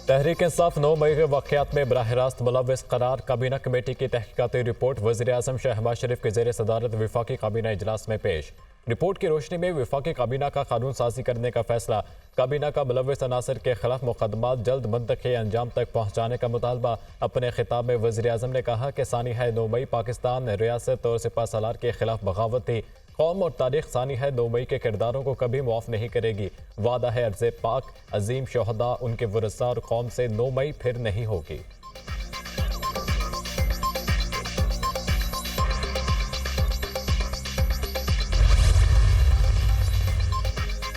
तहरीक इंसाफ 9 मई के वाक़यात में बराह रास्त मुलव्वस करार काबीना कमेटी की तहकीकाती रिपोर्ट वज़ीर-ए-आज़म शहबाज शरीफ के ज़ेर सदारत वफाकी काबीना इजलास में पेश। रिपोर्ट की रोशनी में वफाकी काबीना का कानून साजी करने का फैसला, काबीना का मुलव्वस अनासर के खिलाफ मुकदमात जल्द मंतक़ी अंजाम तक पहुँचाने का मुतालबा। अपने खिताब में वज़ीर-ए-आज़म ने कहा कि सानिया 9 मई पाकिस्तान रियासत और सिपा सलार के खिलाफ बगावत थी। कौम और तारीख सानिया 9 मई के किरदारों को कभी मुआफ़ नहीं करेगी। वादा है अर्ज़ पाक अजीम शोहदा उनके वरसा और कौम से 9 मई फिर नहीं होगी।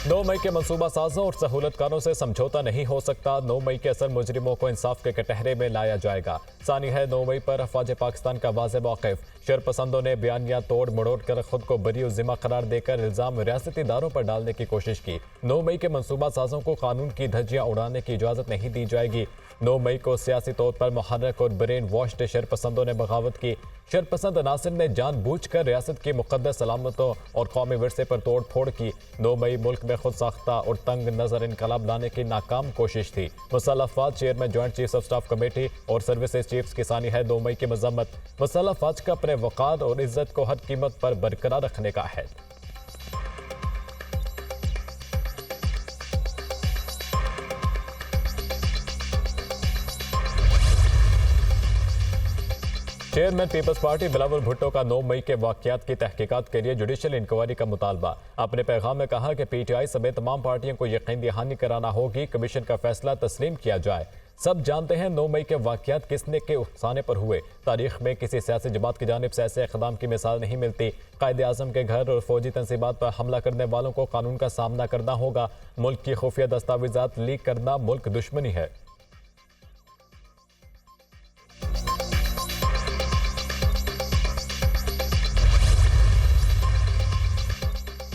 9 मई के मनसूबा साजों और सहूलतकारों से समझौता नहीं हो सकता। 9 मई के असल मुजरिमों को इंसाफ के कटहरे में लाया जाएगा। सानिया 9 मई पर अफवाज पाकिस्तान का वाज़ेह मौक़िफ़। शरपसंदों ने बयानिया तोड़ मड़ोड़ कर खुद को बरी और जिम्मा करार देकर इल्ज़ाम रियासती इदारों पर डालने की कोशिश की। 9 मई के मनसूबा साजों को कानून की धज्जियां उड़ाने की इजाज़त नहीं दी जाएगी। 9 मई को सियासी तौर पर मुहर्रक और ब्रेन वॉश्ड शरपसंदों ने बगावत की। शरपसंद अनासिर ने जानबूझकर रियासत की मुक़द्दस सलामतों और कौमी विरसे पर तोड़ फोड़ की। 9 मई मुल्क में खुद साख्ता और तंग नज़र इनकलाब लाने की नाकाम कोशिश थी। मुसल्लह अफ़वाज chairman joint chief of staff committee और सर्विसेज चीफ्स की सानिया 9 मई की मजम्मत। मुसल्लह अफ़वाज का अपने वक़ार और इज्जत को हर कीमत पर बरकरार रखने का है। 'Chairman Peoples Party Bilawal Bhutto का 9 मई के वाक़यात की तहकीकात के लिए जुडिशल इंक्वायरी का मुतालबा। अपने पैगाम में कहा कि PTI समेत तमाम पार्टियों को यकीन दहानी कराना होगी, कमीशन का फैसला तस्लीम किया जाए। सब जानते हैं 9 मई के वाक़यात किसने के उकसाने पर हुए। तारीख में किसी सियासी जमात की जानिब से ऐसे इक़दाम की मिसाल नहीं मिलती। कायदे आज़म के घर और फौजी तंसीबात पर हमला करने वालों को कानून का सामना करना होगा। मुल्क की खुफिया दस्तावेज़ात लीक करना मुल्क दुश्मनी है।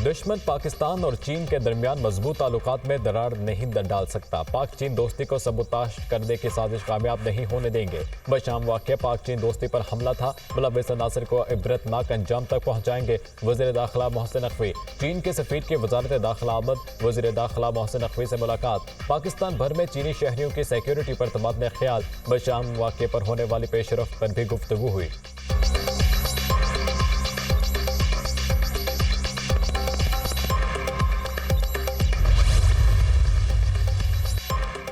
दुश्मन पाकिस्तान और चीन के दरमियान मजबूत ताल्लुकात में दरार नहीं डाल सकता। पाक चीन दोस्ती को सबूताश करने की साजिश कामयाब नहीं होने देंगे। बशाम वाक़या पाक चीन दोस्ती पर हमला था। मुलव्वस अनासर को इबरतनाक अंजाम तक पहुँचाएंगे। वज़ीर दाखिला मोहसिन नकवी। चीन के सफ़ीर की वज़ारत दाखिला आमद। वज़ीर दाखिला मोहसिन नकवी से मुलाकात। पाकिस्तान भर में चीनी शहरियों की सिक्योरिटी पर तबादला ख्याल। बशाम वाक़े पर होने वाली पेशरफ्त पर भी गुफ्तगू हुई।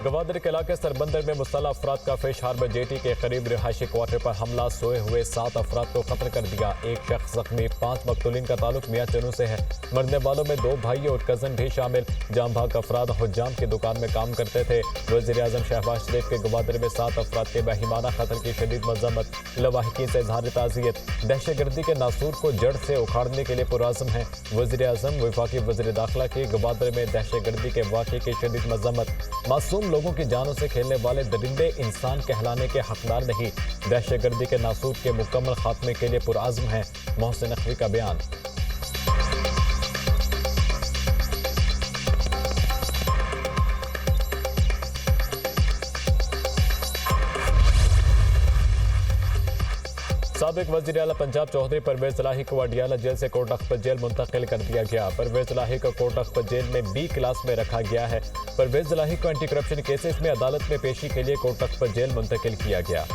गवादर के इलाके सरबंदर में मुसल्लह अफराद का फिश हार्बर जेटी के करीब रिहायशी क्वार्टर पर हमला। सोए हुए 7 अफराद को कत्ल कर दिया। एक शख्स जख्मी। 5 मकतूलीन का ताल्लुक मियां चनू से है। मरने वालों में 2 भाई और कजन भी शामिल। जाम भाग अफराद हुज्जाम की दुकान में काम करते थे। वज़ीर-ए-आज़म शहबाज शरीफ के गवादर में 7 अफराद के बेईमाना कत्ल की शदीद मज़म्मत। लवाहिकीन से इज़हार ताज़ियत। दहशतगर्दी के नासूर को जड़ से उखाड़ने के लिए पुरआज़म है। वज़ीर-ए-आज़म वफाकी वज़ीर दाखिला की गवादर में दहशतगर्दी के वाक़े की शदीद मज़म्मत। मासूम लोगों की जानों से खेलने वाले दरिंदे इंसान कहलाने के हकदार नहीं। दहशतगर्दी के नासूर के मुकम्मल खात्मे के लिए पुरआज़म है। मोहसिन नकवी का बयान। साबिक वज़ीर आला पंजाब चौधरी परवेज़ इलाही को अडियाला जेल से कोट अख्तर जेल मुंतकिल कर दिया गया। परवेज़ इलाही को कोट अख्तर जेल में B क्लास में रखा गया है। परवेज़ इलाही को एंटी करप्शन केसेस में अदालत में पेशी के लिए कोट अख्तर जेल मुंतकिल किया गया।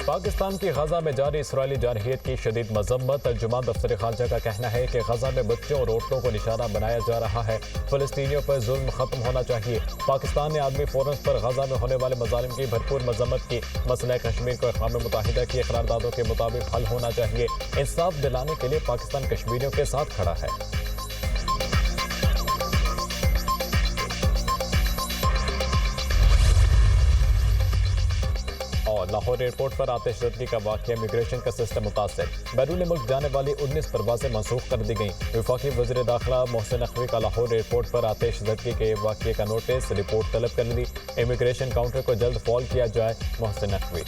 पाकिस्तान की गजा में जारी इसराइली जारहियत की शदीद मजम्मत। तर्जुमान दफ्तर खारजा का कहना है कि गजा में बच्चों और औरतों को निशाना बनाया जा रहा है। फलस्तीनियों पर जुल्म खत्म होना चाहिए। पाकिस्तान ने आदमी फोरम्स पर गजा में होने वाले मजालिम की भरपूर मजम्मत की। मसला कश्मीर को अक़वाम मुत्तहिदा की करारदादों के मुताबिक हल होना चाहिए। इंसाफ दिलाने के लिए पाकिस्तान कश्मीरियों के साथ खड़ा है। और लाहौर एयरपोर्ट पर आतिशज़दी का वाक़या। इमिग्रेशन का सिस्टम मुतासर। बैरून मुल्क जाने वाली 19 परवाजें मनसूख कर दी गई। वफाकी वज़ीर दाखिला मोहसिन नकवी का लाहौर एयरपोर्ट पर आतिशज़दी के वाक़े का नोटिस। रिपोर्ट तलब कर ली। इमिग्रेशन काउंटर को जल्द फॉल किया जाए। मोहसिन नकवी।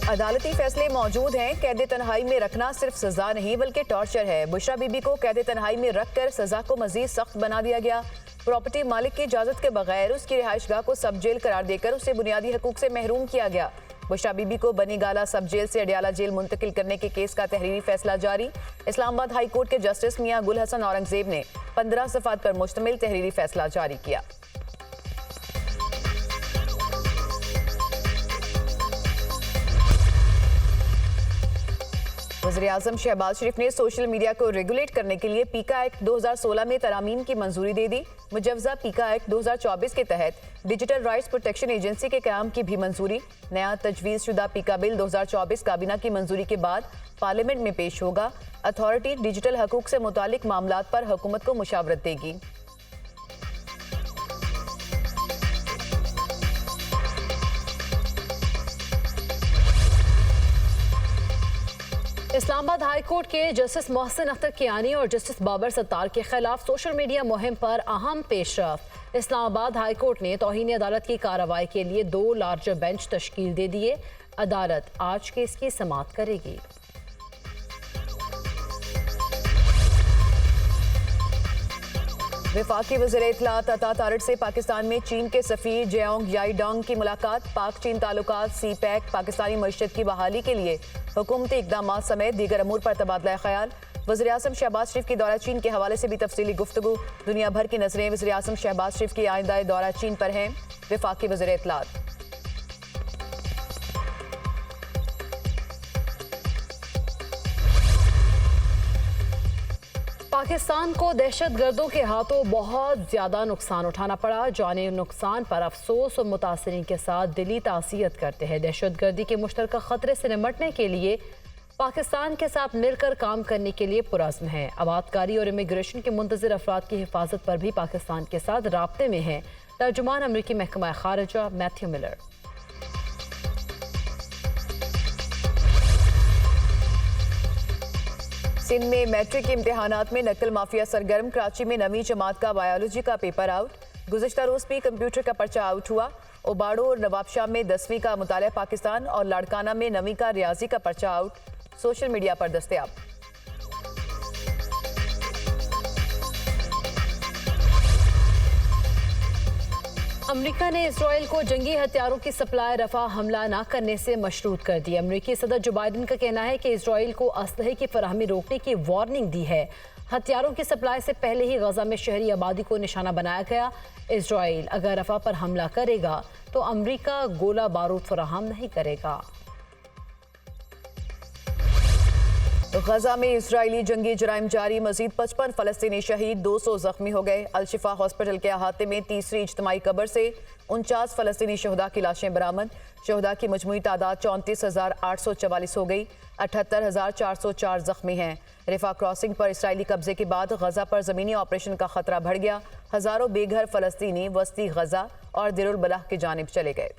अदालती फैसले मौजूद हैं। कैद तन्हाई में रखना सिर्फ सजा नहीं बल्कि टॉर्चर है। बुशरा बीबी को कैद तन्हाई में रखकर सजा को मजीद सख्त बना दिया गया। प्रॉपर्टी मालिक की इजाजत के बगैर उसकी रिहाइशगाह को सब जेल करार देकर उसे बुनियादी हकूक से महरूम किया गया। बुशरा बीबी को बनी गाला सब जेल से अडियाला जेल मुंतकिल करने के केस का तहरीरी फैसला जारी। इस्लामाबाद हाई कोर्ट के जस्टिस मियां गुल हसन औरंगजेब ने 15 सफ़ात पर मुश्तमिल तहरीरी फैसला जारी किया। वज़ीर-ए-आज़म शहबाज शरीफ ने सोशल मीडिया को रेगुलेट करने के लिए पीका एक्ट 2016 में तरामीम की मंजूरी दे दी। मुजवजा पीका एक्ट 2024 के तहत डिजिटल राइट्स प्रोटेक्शन एजेंसी के क़याम की भी मंजूरी। नया तजवीज़ शुदा पीका बिल 2024 काबीना की मंजूरी के बाद पार्लियामेंट में पेश होगा। अथॉरिटी डिजिटल हकूक से मुतालिक मामलात पर हुकूमत को मुशावरत देगी। इस्लामाबाद हाई कोर्ट के जस्टिस मोहसिन अख्तर कियानी और जस्टिस बाबर सत्तार के खिलाफ सोशल मीडिया मुहिम पर अहम पेशरफ। इस्लामाबाद हाई कोर्ट ने तौहीन अदालत की कार्रवाई के लिए 2 लार्जर बेंच तश्कील दे दिए। अदालत आज केस की समाअत करेगी। वफाकी वज़ीर इत्तलात अता तारिक से पाकिस्तान में चीन के सफ़ीर जेओंग याईडोंग की मुलाकात। पाक चीन ताल्लुकात सी-पैक पाकिस्तानी मईशत की बहाली के लिए हुकूमती इक़दामात समेत दीगर अमूर पर तबादला ख्याल। वज़ीर-ए-आज़म शहबाज शरीफ की दौरा चीन के हवाले से भी तफसीली गुफ्तगू। दुनिया भर की नज़रें वज़ीर-ए-आज़म शहबाज शरीफ की आइंदा दौरा चीन पर हैं। वफाकी वज़ीर इत्तलात पाकिस्तान को दहशतगर्दों के हाथों बहुत ज्यादा नुकसान उठाना पड़ा। जानी नुकसान पर अफसोस और मुतासरीन के साथ दिली तासियत करते हैं। दहशतगर्दी के मुश्तरका खतरे से निमटने के लिए पाकिस्तान के साथ मिलकर काम करने के लिए पुरज़्म है। आबादकारी और इमिग्रेशन के मुंतज़िर अफराद की हिफाजत पर भी पाकिस्तान के साथ राब्ते में है। तर्जुमान अमरीकी महकमा खारिजा मैथ्यू मिलर। सिंध में मैट्रिक के इम्तिहानात में नकल माफिया सरगर्म। कराची में 9वीं जमात का बायोलॉजी का पेपर आउट। गुज़िश्ता रोज़ भी कंप्यूटर का पर्चा आउट हुआ। ओबाड़ो और नवाबशाह में 10वीं का मुतालिया पाकिस्तान और लाड़काना में 9वीं का रियाजी का पर्चा आउट। सोशल मीडिया पर दस्तयाब। अमेरिका ने इसराइल को जंगी हथियारों की सप्लाई रफा हमला न करने से मशरूत कर दी। अमेरिकी सदर जो बाइडन का कहना है कि इसराइल को असलहे की फराहमी रोकने की वार्निंग दी है। हथियारों की सप्लाई से पहले ही गजा में शहरी आबादी को निशाना बनाया गया। इसराइल अगर रफा पर हमला करेगा तो अमेरिका गोला बारूद फराहम नहीं करेगा। गजा में इजरायली जंगी जराइम जारी। मजीद 55 फलस्तीनी शहीद, 200 जख्मी हो गए। अलशिफा हॉस्पिटल के अहाते में तीसरी इज्तिमाई कब्र से 49 फलस्तीनी शहदा की लाशें बरामद। शहदा की मजमूई तादाद 34,844 हो गई। 78,404 जख्मी हैं। रिफा क्रॉसिंग पर इसराइली कब्जे के बाद गजा पर जमीनी ऑपरेशन का खतरा बढ़ गया। हजारों बेघर फलस्तीनी वस्ती गजा और दिरुल बलाह की जानिब चले गए।